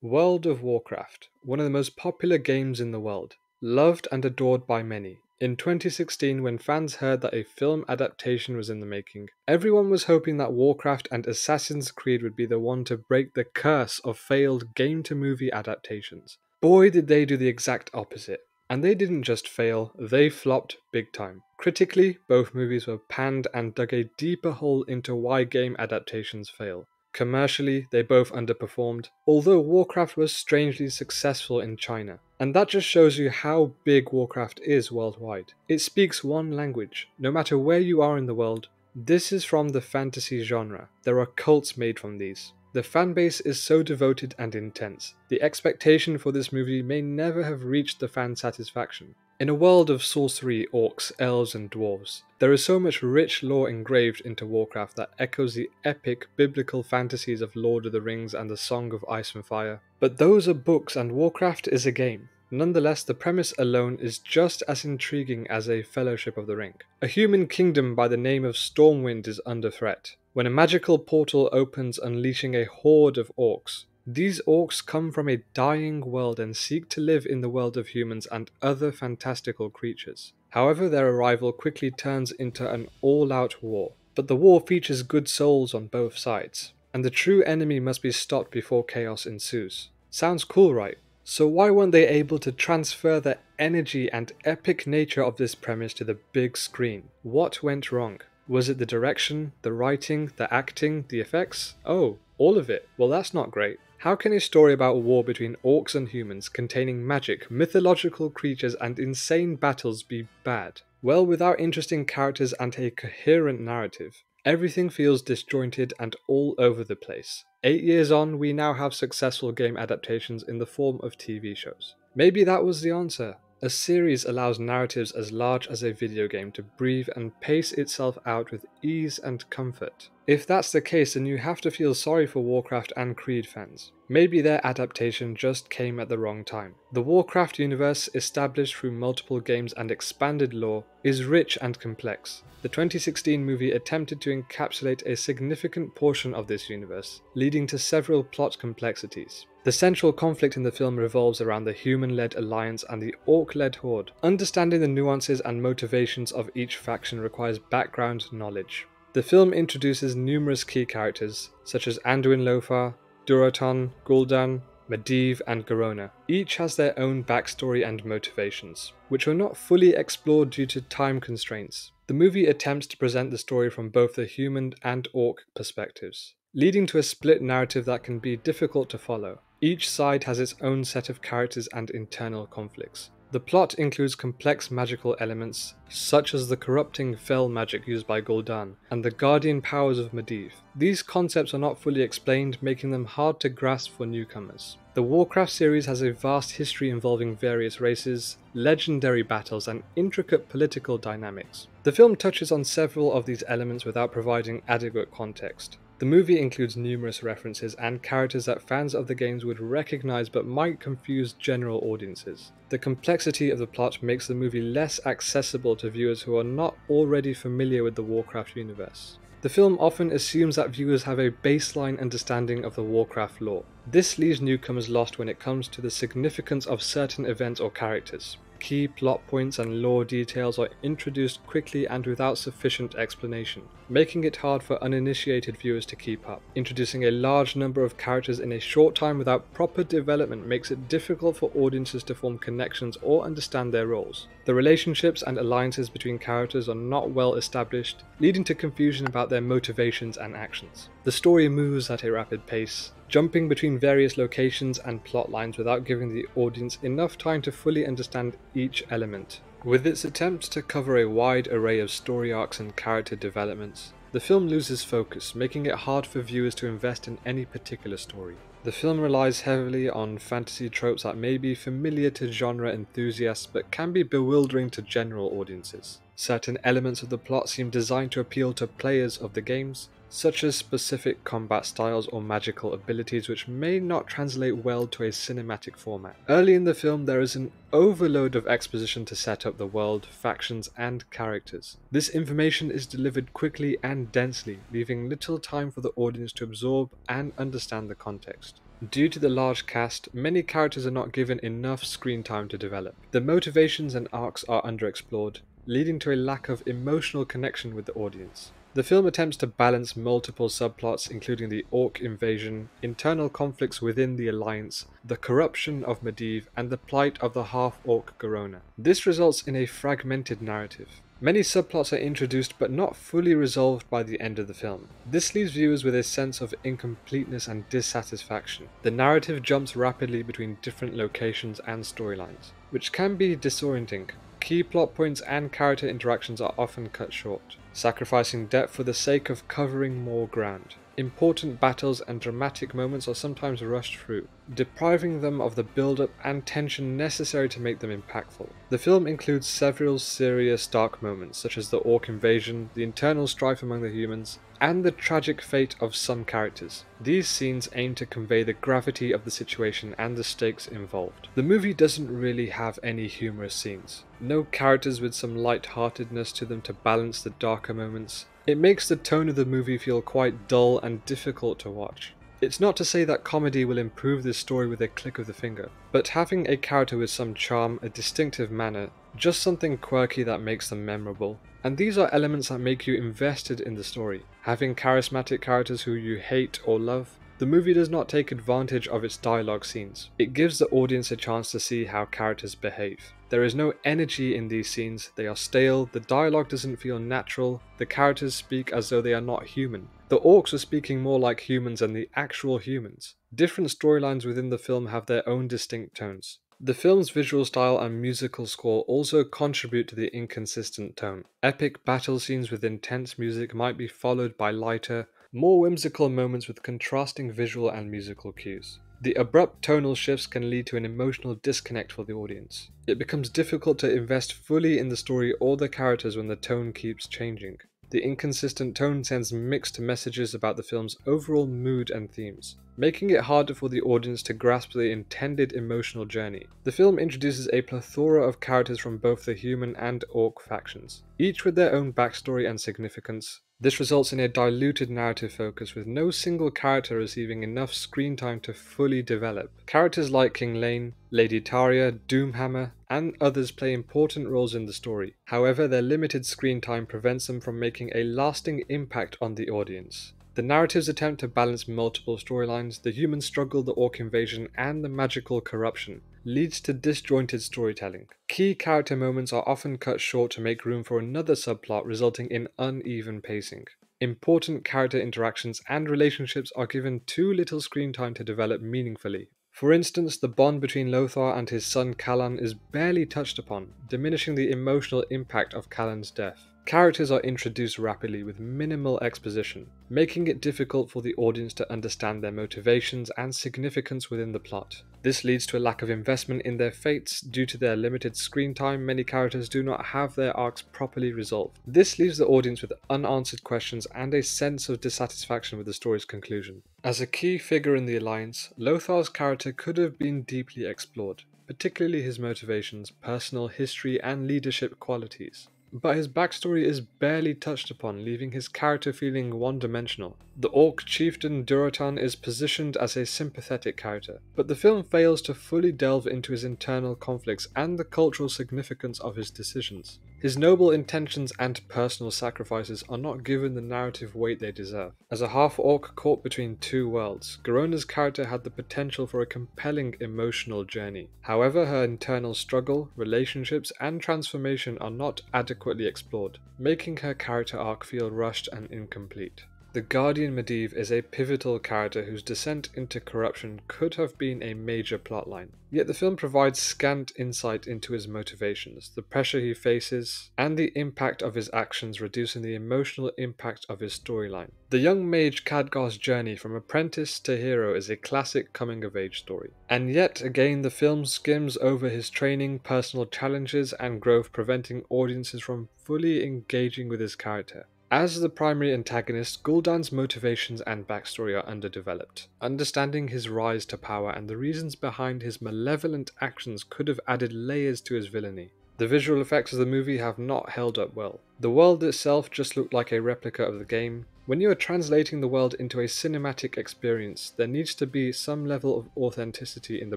World of Warcraft, one of the most popular games in the world, loved and adored by many. In 2016, when fans heard that a film adaptation was in the making, everyone was hoping that Warcraft and Assassin's Creed would be the one to break the curse of failed game-to-movie adaptations. Boy, did they do the exact opposite. And they didn't just fail, they flopped big time. Critically, both movies were panned and dug a deeper hole into why game adaptations fail. Commercially, they both underperformed, although Warcraft was strangely successful in China. And that just shows you how big Warcraft is worldwide. It speaks one language, no matter where you are in the world. This is from the fantasy genre. There are cults made from these. The fanbase is so devoted and intense. The expectation for this movie may never have reached the fan satisfaction. In a world of sorcery, orcs, elves, and dwarves, there is so much rich lore engraved into Warcraft that echoes the epic biblical fantasies of Lord of the Rings and the Song of Ice and Fire. But those are books and Warcraft is a game. Nonetheless, the premise alone is just as intriguing as a Fellowship of the Ring. A human kingdom by the name of Stormwind is under threat, when a magical portal opens, unleashing a horde of orcs. These orcs come from a dying world and seek to live in the world of humans and other fantastical creatures. However, their arrival quickly turns into an all-out war. But the war features good souls on both sides, and the true enemy must be stopped before chaos ensues. Sounds cool, right? So why weren't they able to transfer the energy and epic nature of this premise to the big screen? What went wrong? Was it the direction, the writing, the acting, the effects? Oh, all of it. Well, that's not great. How can a story about a war between orcs and humans containing magic, mythological creatures, and insane battles be bad? Well, without interesting characters and a coherent narrative, everything feels disjointed and all over the place. 8 years on, we now have successful game adaptations in the form of TV shows. Maybe that was the answer. A series allows narratives as large as a video game to breathe and pace itself out with ease and comfort. If that's the case, then you have to feel sorry for Warcraft and Creed fans. Maybe their adaptation just came at the wrong time. The Warcraft universe, established through multiple games and expanded lore, is rich and complex. The 2016 movie attempted to encapsulate a significant portion of this universe, leading to several plot complexities. The central conflict in the film revolves around the human-led alliance and the orc-led horde. Understanding the nuances and motivations of each faction requires background knowledge. The film introduces numerous key characters, such as Anduin Lothar, Durotan, Gul'dan, Medivh, and Garona. Each has their own backstory and motivations, which were not fully explored due to time constraints. The movie attempts to present the story from both the human and orc perspectives, leading to a split narrative that can be difficult to follow. Each side has its own set of characters and internal conflicts. The plot includes complex magical elements, such as the corrupting fell magic used by Gul'dan and the guardian powers of Medivh. These concepts are not fully explained, making them hard to grasp for newcomers. The Warcraft series has a vast history involving various races, legendary battles, and intricate political dynamics. The film touches on several of these elements without providing adequate context. The movie includes numerous references and characters that fans of the games would recognize but might confuse general audiences. The complexity of the plot makes the movie less accessible to viewers who are not already familiar with the Warcraft universe. The film often assumes that viewers have a baseline understanding of the Warcraft lore. This leaves newcomers lost when it comes to the significance of certain events or characters. Key plot points and lore details are introduced quickly and without sufficient explanation, making it hard for uninitiated viewers to keep up. Introducing a large number of characters in a short time without proper development makes it difficult for audiences to form connections or understand their roles. The relationships and alliances between characters are not well established, leading to confusion about their motivations and actions. The story moves at a rapid pace, jumping between various locations and plot lines without giving the audience enough time to fully understand each element. With its attempts to cover a wide array of story arcs and character developments, the film loses focus, making it hard for viewers to invest in any particular story. The film relies heavily on fantasy tropes that may be familiar to genre enthusiasts but can be bewildering to general audiences. Certain elements of the plot seem designed to appeal to players of the games, such as specific combat styles or magical abilities which may not translate well to a cinematic format. Early in the film, there is an overload of exposition to set up the world, factions, and characters. This information is delivered quickly and densely, leaving little time for the audience to absorb and understand the context. Due to the large cast, many characters are not given enough screen time to develop. The motivations and arcs are underexplored, leading to a lack of emotional connection with the audience. The film attempts to balance multiple subplots, including the Orc invasion, internal conflicts within the Alliance, the corruption of Medivh, and the plight of the half-orc Garona. This results in a fragmented narrative. Many subplots are introduced but not fully resolved by the end of the film. This leaves viewers with a sense of incompleteness and dissatisfaction. The narrative jumps rapidly between different locations and storylines, which can be disorienting. Key plot points and character interactions are often cut short, sacrificing depth for the sake of covering more ground. Important battles and dramatic moments are sometimes rushed through, depriving them of the build-up and tension necessary to make them impactful. The film includes several serious dark moments, such as the Orc invasion, the internal strife among the humans, and the tragic fate of some characters. These scenes aim to convey the gravity of the situation and the stakes involved. The movie doesn't really have any humorous scenes. No characters with some light-heartedness to them to balance the darker moments. It makes the tone of the movie feel quite dull and difficult to watch. It's not to say that comedy will improve this story with a click of the finger, but having a character with some charm, a distinctive manner, just something quirky that makes them memorable. And these are elements that make you invested in the story. Having charismatic characters who you hate or love, the movie does not take advantage of its dialogue scenes. It gives the audience a chance to see how characters behave. There is no energy in these scenes, they are stale, the dialogue doesn't feel natural, the characters speak as though they are not human. The orcs are speaking more like humans than the actual humans. Different storylines within the film have their own distinct tones. The film's visual style and musical score also contribute to the inconsistent tone. Epic battle scenes with intense music might be followed by lighter, more whimsical moments with contrasting visual and musical cues. The abrupt tonal shifts can lead to an emotional disconnect for the audience. It becomes difficult to invest fully in the story or the characters when the tone keeps changing. The inconsistent tone sends mixed messages about the film's overall mood and themes, making it harder for the audience to grasp the intended emotional journey. The film introduces a plethora of characters from both the human and orc factions, each with their own backstory and significance. This results in a diluted narrative focus, with no single character receiving enough screen time to fully develop. Characters like King Lane, Lady Taria, Doomhammer, and others play important roles in the story. However, their limited screen time prevents them from making a lasting impact on the audience. The narrative's attempt to balance multiple storylines, the human struggle, the orc invasion, and the magical corruption, leads to disjointed storytelling. Key character moments are often cut short to make room for another subplot, resulting in uneven pacing. Important character interactions and relationships are given too little screen time to develop meaningfully. For instance, the bond between Lothar and his son Callan is barely touched upon, diminishing the emotional impact of Callan's death. Characters are introduced rapidly with minimal exposition, making it difficult for the audience to understand their motivations and significance within the plot. This leads to a lack of investment in their fates. Due to their limited screen time, many characters do not have their arcs properly resolved. This leaves the audience with unanswered questions and a sense of dissatisfaction with the story's conclusion. As a key figure in the Alliance, Lothar's character could have been deeply explored, particularly his motivations, personal history, and leadership qualities. But his backstory is barely touched upon, leaving his character feeling one-dimensional. The Orc chieftain Durotan is positioned as a sympathetic character, but the film fails to fully delve into his internal conflicts and the cultural significance of his decisions. His noble intentions and personal sacrifices are not given the narrative weight they deserve. As a half-orc caught between two worlds, Garona's character had the potential for a compelling emotional journey. However, her internal struggle, relationships, and transformation are not adequately explored, making her character arc feel rushed and incomplete. The Guardian Medivh is a pivotal character whose descent into corruption could have been a major plotline. Yet the film provides scant insight into his motivations, the pressure he faces, and the impact of his actions, reducing the emotional impact of his storyline. The young mage Khadgar's journey from apprentice to hero is a classic coming-of-age story. And yet again, the film skims over his training, personal challenges, and growth, preventing audiences from fully engaging with his character. As the primary antagonist, Gul'dan's motivations and backstory are underdeveloped. Understanding his rise to power and the reasons behind his malevolent actions could have added layers to his villainy. The visual effects of the movie have not held up well. The world itself just looked like a replica of the game. When you are translating the world into a cinematic experience, there needs to be some level of authenticity in the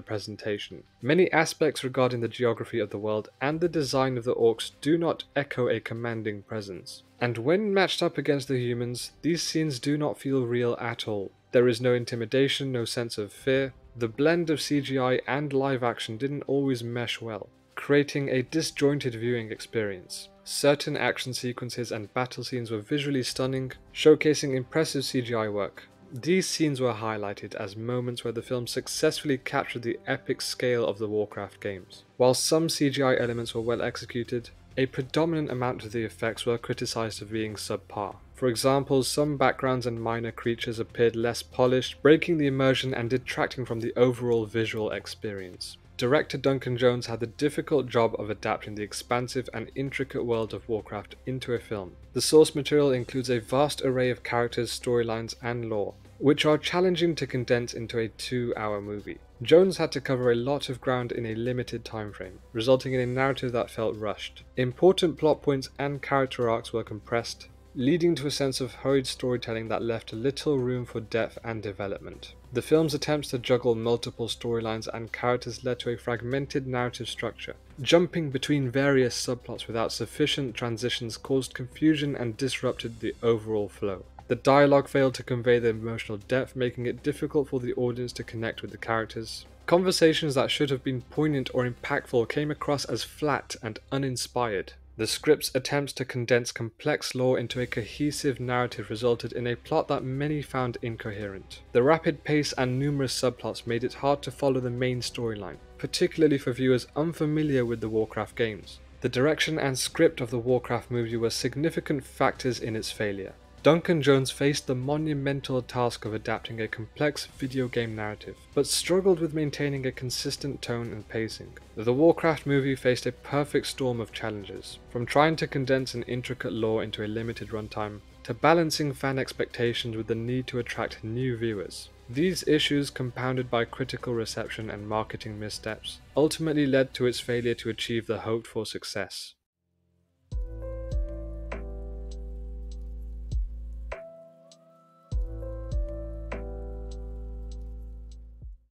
presentation. Many aspects regarding the geography of the world and the design of the orcs do not echo a commanding presence. And when matched up against the humans, these scenes do not feel real at all. There is no intimidation, no sense of fear. The blend of CGI and live action didn't always mesh well, creating a disjointed viewing experience. Certain action sequences and battle scenes were visually stunning, showcasing impressive CGI work. These scenes were highlighted as moments where the film successfully captured the epic scale of the Warcraft games. While some CGI elements were well executed, a predominant amount of the effects were criticized for being subpar. For example, some backgrounds and minor creatures appeared less polished, breaking the immersion and detracting from the overall visual experience. Director Duncan Jones had the difficult job of adapting the expansive and intricate world of Warcraft into a film. The source material includes a vast array of characters, storylines, and lore, which are challenging to condense into a 2-hour movie. Jones had to cover a lot of ground in a limited time frame, resulting in a narrative that felt rushed. Important plot points and character arcs were compressed, leading to a sense of hurried storytelling that left little room for depth and development. The film's attempts to juggle multiple storylines and characters led to a fragmented narrative structure. Jumping between various subplots without sufficient transitions caused confusion and disrupted the overall flow. The dialogue failed to convey the emotional depth, making it difficult for the audience to connect with the characters. Conversations that should have been poignant or impactful came across as flat and uninspired. The script's attempts to condense complex lore into a cohesive narrative resulted in a plot that many found incoherent. The rapid pace and numerous subplots made it hard to follow the main storyline, particularly for viewers unfamiliar with the Warcraft games. The direction and script of the Warcraft movie were significant factors in its failure. Duncan Jones faced the monumental task of adapting a complex video game narrative, but struggled with maintaining a consistent tone and pacing. The Warcraft movie faced a perfect storm of challenges, from trying to condense an intricate lore into a limited runtime, to balancing fan expectations with the need to attract new viewers. These issues, compounded by critical reception and marketing missteps, ultimately led to its failure to achieve the hoped-for success.